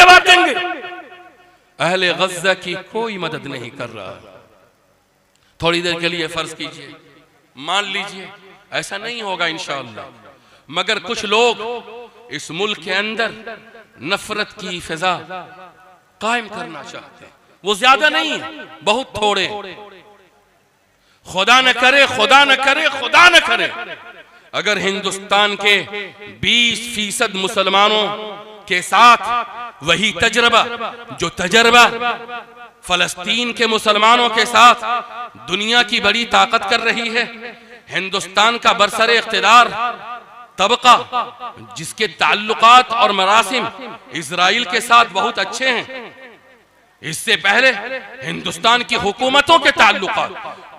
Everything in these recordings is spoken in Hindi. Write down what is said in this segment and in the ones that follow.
जवाब देंगे? अहले गज़ा की कोई मदद नहीं कर रहा। थोड़ी देर के लिए फर्ज कीजिए, मान लीजिए ऐसा नहीं होगा इंशाअल्लाह, मगर कुछ लोग इस मुल्क के अंदर नफरत की फिजा कायम करना चाहते हैं। वो ज्यादा नहीं है, बहुत थोड़े। खुदा न करे, खुदा न करे, खुदा न करे, अगर हिंदुस्तान के 20% मुसलमानों के साथ वही तजर्बा जो तजर्बा फलस्तीन के मुसलमानों के साथ दुनिया की बड़ी ताकत कर रही है, हिंदुस्तान का बरसरे इख्तिदार तबका जिसके ताल्लुकात और मरासिम इजराइल के साथ बहुत अच्छे हैं, इससे पहले हिंदुस्तान की हुकूमतों के ताल्लुकात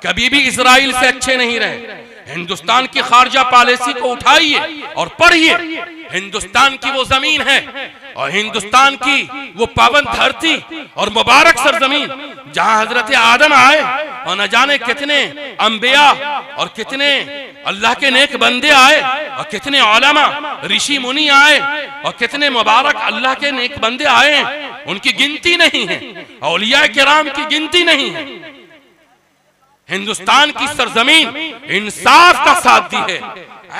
कभी भी इजराइल से अच्छे नहीं रहे। हिंदुस्तान की खारजा पॉलिसी को उठाइए और पढ़िए। हिंदुस्तान की वो जमीन है और हिंदुस्तान की वो पावन धरती और मुबारक सरजमीन जहां हजरत आदम आए और न जाने कितने अंबिया और कितने अल्लाह के नेक बंदे आए और कितने उलमा ऋषि मुनि आए और कितने मुबारक अल्लाह के नेक बंदे आए हैं, उनकी गिनती नहीं है, औलिया किराम की गिनती नहीं है। हिंदुस्तान की सरजमीन इंसाफ का साथ दी है,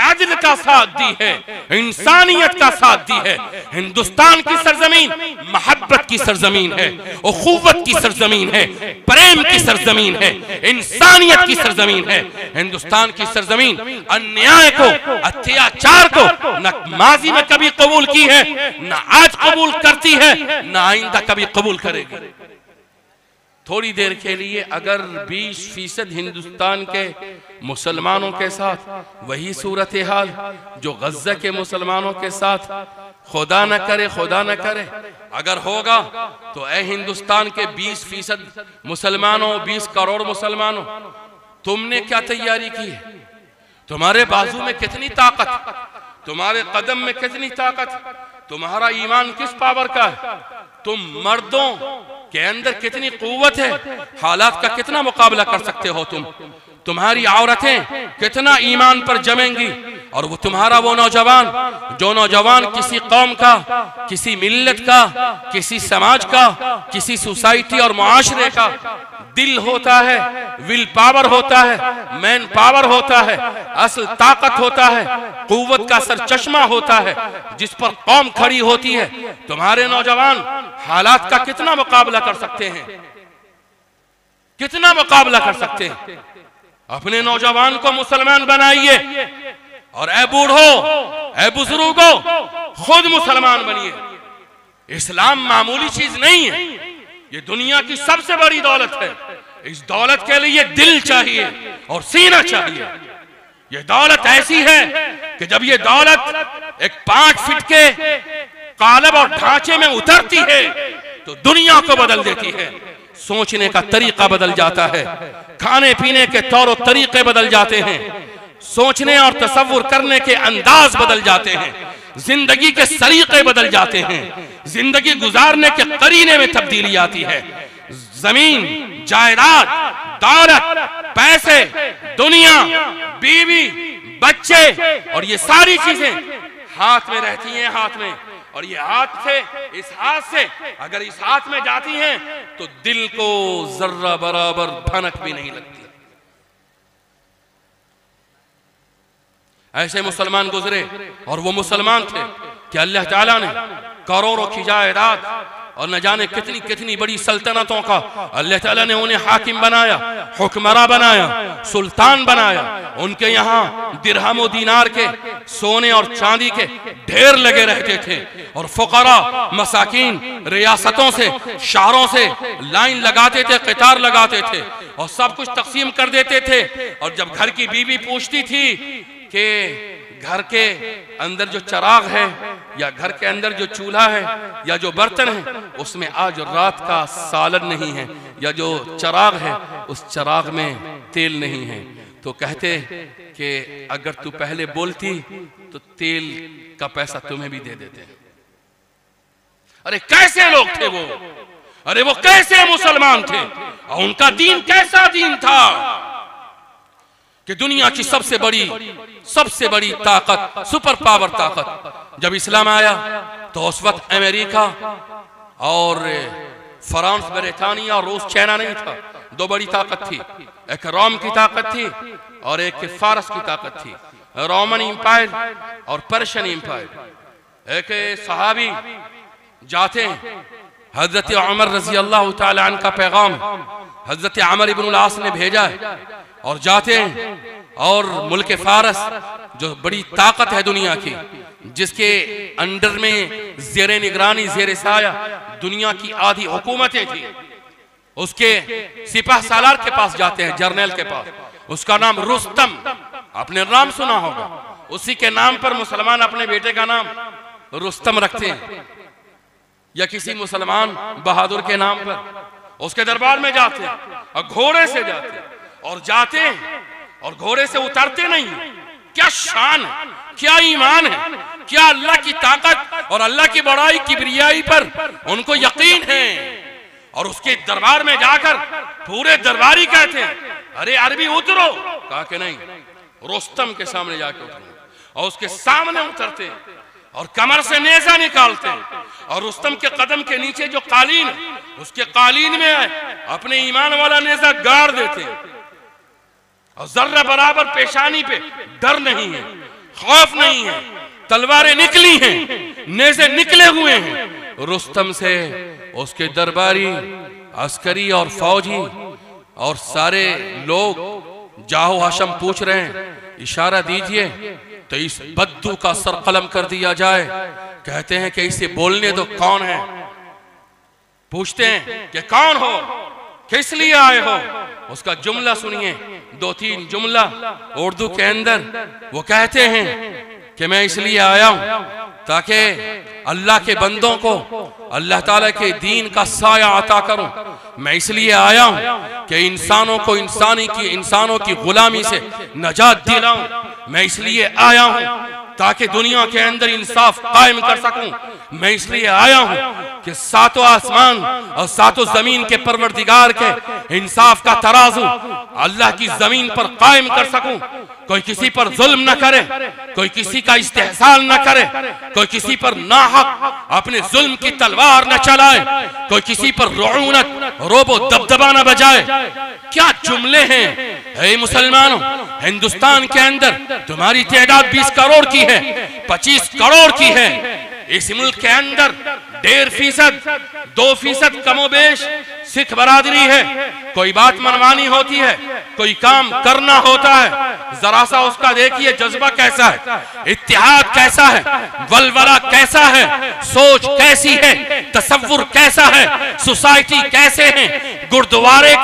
आदिल का साथ दी है, इंसानियत का साथ दी है। हिंदुस्तान की सरजमीन मोहब्बत की सरजमीन है, उखुवत की सरजमीन है, प्रेम की सरजमीन है, इंसानियत की सरजमीन है। हिंदुस्तान की सरजमीन अन्याय को, अत्याचार को न माजी में कभी कबूल की है, न आज कबूल करती है, न आइंदा कभी कबूल करेगी। थोड़ी देर के लिए अगर 20% हिंदुस्तान के मुसलमानों के साथ वही सूरत हाल जो गज़ा के मुसलमानों के साथ, खुदा न करे, खुदा न करे, अगर होगा तो ए हिंदुस्तान के 20% मुसलमानों, 20 करोड़ मुसलमानों, तुमने क्या तैयारी की है? तुम्हारे बाजू में कितनी ताकत, तुम्हारे कदम में कितनी ताकत, तुम्हारा ईमान किस पावर का है, तुम मर्दों के अंदर कितनी कुव्वत है, हालात का कितना मुकाबला कर सकते हो तुम, तुम्हारी औरतें कितना ईमान पर जमेंगी, और वो तुम्हारा वो नौजवान जो नौजवान किसी कौम का, किसी मिल्लत का, किसी समाज का, किसी सोसाइटी और मुआशरे का दिल होता है, विल पावर होता है, मैन पावर होता है, असल ताकत होता है, कुव्वत का सर चश्मा होता है, जिस पर कौम खड़ी होती है, तुम्हारे नौजवान हालात का कितना मुकाबला कर सकते हैं, कितना मुकाबला कर सकते हैं। अपने नौजवान को मुसलमान बनाइए और ए बूढ़ो, ए बुजुर्गो, खुद मुसलमान बनिए। इस्लाम मामूली चीज नहीं है, ये दुनिया की सबसे बड़ी दौलत है। इस दौलत के लिए दिल चाहिए और सीना चाहिए। ये दौलत ऐसी है कि जब ये दौलत एक 5 फीट के कालब और ढांचे में उतरती है तो दुनिया को बदल देती है। सोचने का तरीका बदल जाता है, खाने पीने के तौर तरीके बदल जाते हैं, सोचने और तसव्वुर करने के अंदाज बदल जाते हैं, जिंदगी के सलीके बदल जाते हैं, जिंदगी गुजारने के करीने में तब्दीली आती है। जमीन, जायदाद, दौलत, पैसे, दुनिया, बीवी, बच्चे और ये सारी चीजें हाथ में रहती हैं, हाथ में, और ये हाथ से, इस हाथ से अगर इस हाथ में जाती हैं तो दिल को जर्रा बराबर भनक भी नहीं लगती। ऐसे मुसलमान गुजरे और वो मुसलमान थे कि अल्लाह ताला ने करोड़ों की जायदाद और न जाने कितनी कितनी बड़ी सल्तनतों का अल्लाह ताला ने उन्हें हाकिम बनाया, हुक्मरान बनाया, सुल्तान बनाया। उनके यहाँ दिरहम और दीनार के, सोने और चांदी के ढेर लगे रहते थे और फुकरा मसाकीन रियासतों से, शहरों से लाइन लगाते थे, कतार लगाते थे और सब कुछ तकसीम कर देते थे। और जब घर की बीवी पूछती थी कि घर के अंदर जो चिराग है या घर के अंदर जो चूल्हा है या जो बर्तन है उसमें आज रात का सालन नहीं है, या जो चिराग है उस चिराग में तेल नहीं है, तो कहते कि अगर तू पहले बोलती तो तेल का पैसा तुम्हें भी दे देते। अरे कैसे लोग थे वो, अरे वो कैसे मुसलमान थे और उनका दीन कैसा दीन था कि दुनिया की सबसे बड़ी ताकत, सुपर पावर ताकत, जब इस्लाम आया तो उस वक्त अमेरिका और फ्रांस, ब्रिटानिया, रूस, चाइना नहीं था। दो बड़ी ताकत थी, एक रोम की ताकत थी और एक फारस की ताकत थी, रोमन इंपायर और पर्शियन इंपायर। एक सहाबी जाते हैं, हजरत उमर रजी अल्लाह तआला अन्हु का पैगाम हजरत अमर इब्नुल आस ने भेजा है, और जाते हैं और मुल्क फारस जो बड़ी ताकत है दुनिया की, जिसके अंडर में जेरे निगरानी, जेरे साया दुनिया की आधी हुकूमतें थी, उसके सिपाह सालार के पास जाते हैं, जर्नल के पास। उसका नाम रुस्तम, आपने नाम सुना होगा। उसी के नाम पर मुसलमान अपने बेटे का नाम रुस्तम रखते हैं, या किसी मुसलमान बहादुर के नाम पर। उसके दरबार में जाते हैं और घोड़े से जाते हैं, और जाते हैं और घोड़े से उतरते नहीं। क्या शान है, क्या ईमान है, क्या अल्लाह की ताकत और अल्लाह की बड़ाई, किबरियाई पर उनको यकीन है। और उसके दरबार में जाकर पूरे दरबारी कहते हैं, अरे अरबी उतरो। कहा कि नहीं, रुस्तम के सामने जाके उतरो। और उसके सामने उतरते हैं और कमर से नेजा निकालते हैं, और रुस्तम के कदम के नीचे जो कालीन है, उसके कालीन में अपने ईमान वाला नेजा गाड़ देते हैं। और जर्रा बराबर पेशानी पे डर नहीं है, खौफ नहीं है, तलवारें निकली हैं, नेज़े निकले हुए हैं। रुस्तम से उसके दरबारी, अस्करी और फौजी और सारे लोग जाहो हाशम पूछ रहे हैं, इशारा दीजिए तो इस बद्दू का सर कलम कर दिया जाए। कहते हैं कि इसे बोलने दो, कौन है? पूछते हैं कि कौन हो, किस लिए आए हो? उसका जुमला सुनिए, दो तीन जुमला उर्दू के अंदर। वो कहते हैं कि मैं इसलिए आया हूं ताकि अल्लाह के बंदों को अल्लाह ताला के दीन का साया अता करूं। मैं इसलिए आया हूं कि इंसानों की गुलामी से नजात दिलाऊं। मैं इसलिए आया हूं ताकि दुनिया के अंदर इंसाफ कायम कर सकूं। मैं इसलिए आया हूं कि सातों आसमान और सातों जमीन के परवरदिगार के इंसाफ का तराजू अल्लाह की जमीन पर कायम कर सकूं। कोई किसी पर जुल्म न करे, कोई किसी का इस्तेहसाल न करे, कोई किसी पर नाहक अपने जुल्म की तलवार न चलाए, कोई किसी पर रऊनत रोबो दबदबा न बजाए। क्या जुमले हैं ऐ मुसलमानों! हिंदुस्तान के अंदर तुम्हारी तादाद 20 करोड़ की है, 25 करोड़ की है। इस मुल्क के अंदर 1.5%, 2% कमोबेश सिख बरादरी है। कोई बात मनवानी होती है, कोई काम करना होता है, जरा सा उसका देखिए जज्बा कैसा है, इत्तेहाद कैसा है, वलवला कैसा है, सोच कैसी है, तसव्वुर कैसा है, सोसाइटी कैसे है, गुरुद्वारे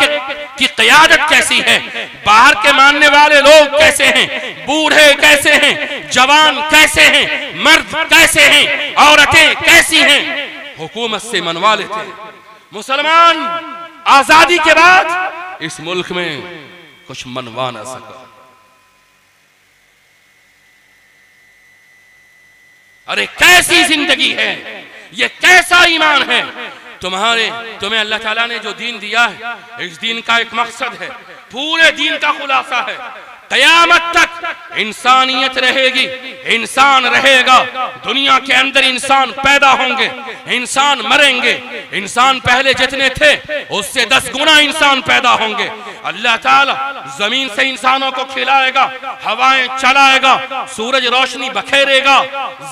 की क़यादत कैसी है, बाहर के मानने वाले लोग कैसे हैं, बूढ़े कैसे हैं, जवान कैसे हैं, मर्द कैसे हैं, औरतें कैसी हैं। हुकूमत से मनवा लेते हैं। मुसलमान आजादी के बाद इस मुल्क में कुछ मनवा ना सका। अरे कैसी जिंदगी है, ये कैसा ईमान है तुम्हें अल्लाह ताला ने जो दीन दिया है, इस दीन का एक मकसद है, पूरे दीन का खुलासा है। क़यामत तक इंसानियत रहेगी, इंसान रहेगा। दुनिया के अंदर इंसान पैदा होंगे, इंसान मरेंगे। इंसान पहले जितने थे उससे 10 गुना इंसान पैदा होंगे। अल्लाह ताला जमीन से इंसानों को खिलाएगा, हवाएं चलाएगा, सूरज रोशनी बखेरेगा।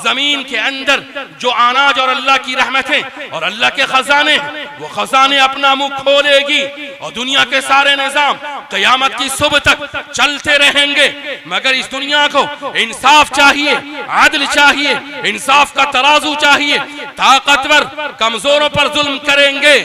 जमीन के अंदर जो अनाज और अल्लाह की रहमतें और अल्लाह के खजाने, वो खजाने अपना मुंह खोलेगी और दुनिया के सारे निजाम क़यामत की सुबह तक चलते रहेंगे। मगर इस दुनिया को इंसाफ चाहिए, आदल चाहिए, इंसाफ का तराजू चाहिए। ताकतवर कमजोरों पर जुल्म करेंगे,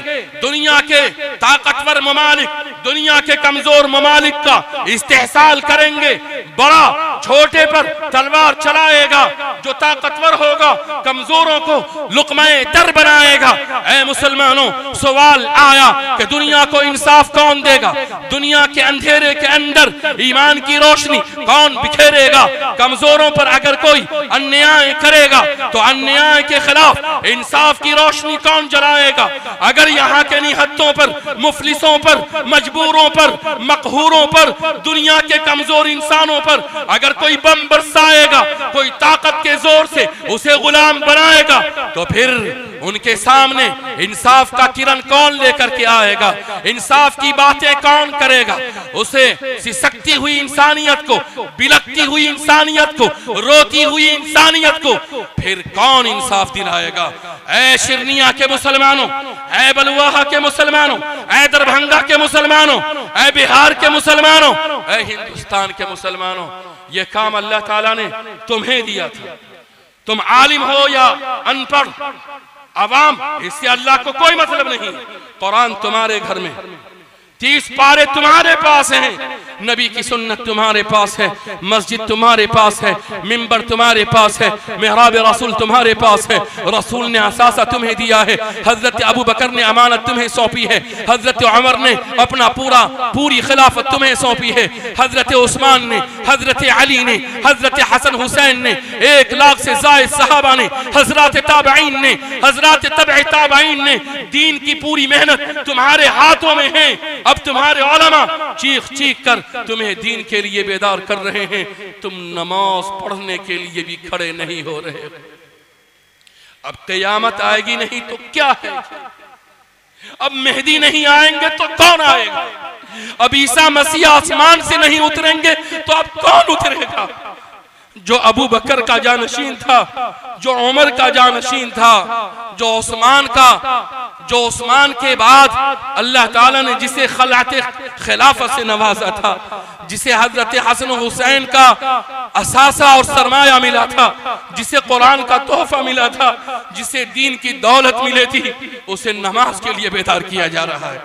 दुनिया के ताकतवर ममालिक दुनिया के कमजोर ममालिक का इस्तेहसाल करेंगे। बड़ा छोटे पर तलवार चलाएगा, जो ताकतवर होगा कमजोरों को लुक़्माए तर बनाएगा। ऐ मुसलमानों, सवाल आया कि दुनिया को इंसाफ कौन देगा? दुनिया के अंधेरे के अंदर ईमान की रोशनी कौन बिखेरेगा? कमजोरों पर अगर कोई अन्याय करेगा तो अन्याय के खिलाफ इंसाफ की रोशनी कौन जलाएगा? अगर यहाँ के निहत्तों पर, मुफलिसों पर, मजबूरों पर, मकहूरों पर, दुनिया के कमजोर इंसानों पर अगर कोई बम बरसाएगा, कोई ताकत के जोर से उसे गुलाम बनाएगा, तो फिर उनके सामने इंसाफ का किरण कौन लेकर के आएगा, इंसाफ की बातें कौन करेगा। उसे सिसकती हुई इंसानियत को, बिलकती हुई इंसानियत को, रोती हुई इंसानियत को फिर कौन इंसाफ दिलाएगा। ऐ शिरनिया के मुसलमानों, ऐ बलुआहा के मुसलमानों, ऐ दरभंगा के मुसलमानों, ऐ बिहार के मुसलमानों, ऐ हिंदुस्तान के मुसलमानों, ये काम अल्लाह ताला ने तुम्हें दिया था। तुम आलिम हो या अनपढ़, अवाम, इससे अल्लाह को कोई मतलब नहीं। कुरान तुम्हारे घर में, 30 पारे तुम्हारे पास हैं, नबी की सुन्नत तुम्हारे पास है, मस्जिद तुम्हारे पास है, मिंबर तुम्हारे पास है, मेहराब रसूल तुम्हारे पास है। रसूल ने असासा तुम्हें दिया है, हजरत अबू बकर ने अमानत तुम्हें सौंपी है, हजरत उमर ने अपना पूरी खिलाफत तुम्हें सौंपी है, हजरत उस्मान ने, हजरत अली ने, हजरत हसन हुसैन ने, 1 लाख से जायद सहाबा ने, हजरत ताबईन ने, हजरत तबई ताबईन ने, दीन की पूरी मेहनत तुम्हारे हाथों में है। अब तुम्हारे उलमा चीख चीख कर तुम्हें दीन के लिए बेदार कर रहे हैं, तुम नमाज पढ़ने के लिए भी खड़े नहीं हो रहे। अब क़यामत आएगी नहीं तो क्या है, अब मेहदी नहीं आएंगे तो कौन आएगा, अब ईसा मसीह आसमान से नहीं उतरेंगे तो अब कौन उतरेगा। जो अबू बकर का जानशीन था, जो उमर का जानशीन था, जो उस्मान के बाद अल्लाह ताला ने जिसे खिलाफत से नवाजा था, जिसे हजरत हसन हुसैन का असासा और सरमाया मिला था, जिसे कुरान का तोहफा मिला था, जिसे दीन की दौलत मिली थी, उसे नमाज के लिए बेदार किया जा रहा है।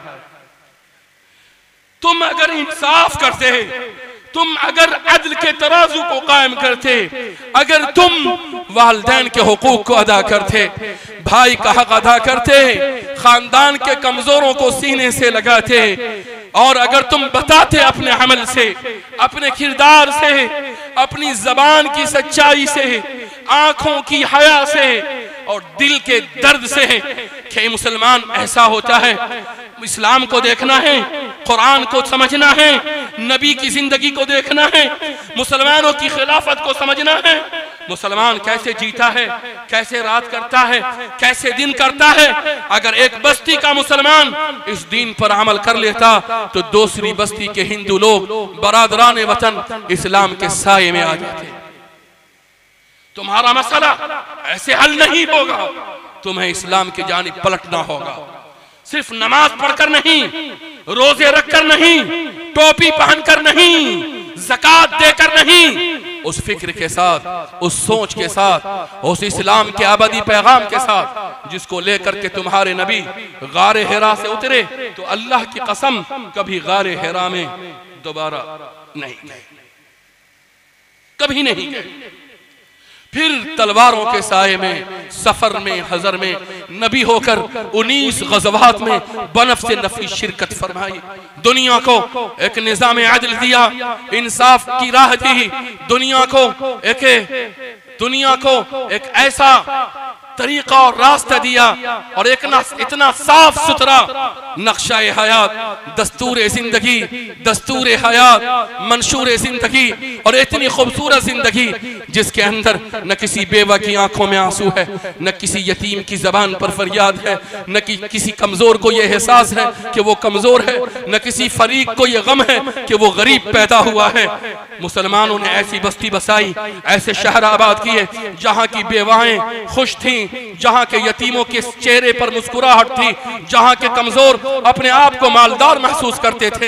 तुम अगर इंसाफ करते, तुम अगर अदल के तराजू को कायम करते, अगर तुम वालिदैन के हुकूक को अदा करते, भाई का हक अदा करते, खानदान के कमजोरों को सीने से लगाते, और अगर तुम बताते अपने अमल से, अपने किरदार से, अपनी जबान की सच्चाई से, आंखों की हया से और दिल के दर्द से कि मुसलमान ऐसा होता है, इस्लाम को देखना है, कुरान को समझना है, नबी की जिंदगी को देखना है, मुसलमानों की खिलाफत को समझना है, मुसलमान कैसे जीता है, कैसे रात करता है, कैसे दिन करता है। अगर एक बस्ती का मुसलमान इस दीन पर अमल कर लेता तो दूसरी बस्ती के हिंदू लोग बरादरान वतन इस्लाम के साये में आ जाते। तुम्हारा मसला ऐसे हल नहीं होगा, तुम्हें इस्लाम की जानिब पलटना होगा। सिर्फ नमाज पढ़कर नहीं, रोजे रखकर नहीं, टोपी पहनकर नहीं, ज़कात देकर नहीं, उस फिक्र के साथ, उस सोच के साथ, उस इस्लाम के अबदी पैगाम के साथ जिसको लेकर के तुम्हारे नबी गारे हिरा से उतरे, तो अल्लाह की कसम कभी गारे हिरा में दोबारा नहीं गए, कभी नहीं गए। फिर तलवारों के साये में, सफर में, हजर में नबी होकर 19 गज़वात में बनफ से नफी शिरकत फरमाई। दुनिया को एक निज़ाम अदल दिया, इंसाफ की राह दी, दुनिया को एक ऐसा तरीका और रास्ता दिया, और एक इतना साफ सुथरा नक्शा हयात, दस्तूर जिंदगी, दस्तूर हयात, मंशूर जिंदगी, और इतनी खूबसूरत जिंदगी जिसके अंदर न किसी बेवा की आंखों में आंसू है, न किसी यतीम की जबान पर फरियाद है, न किसी कमजोर को यह एहसास है कि वो कमजोर है, न किसी फरीक को यह गम है कि वो गरीब पैदा हुआ है। मुसलमानों ने ऐसी बस्ती बसाई, ऐसे शहर आबाद किए जहाँ की बेवाएं खुश थीं, जहां के यतीमों के चेहरे पर मुस्कुराहट थी, जहां के कमजोर अपने आप को मालदार महसूस करते थे।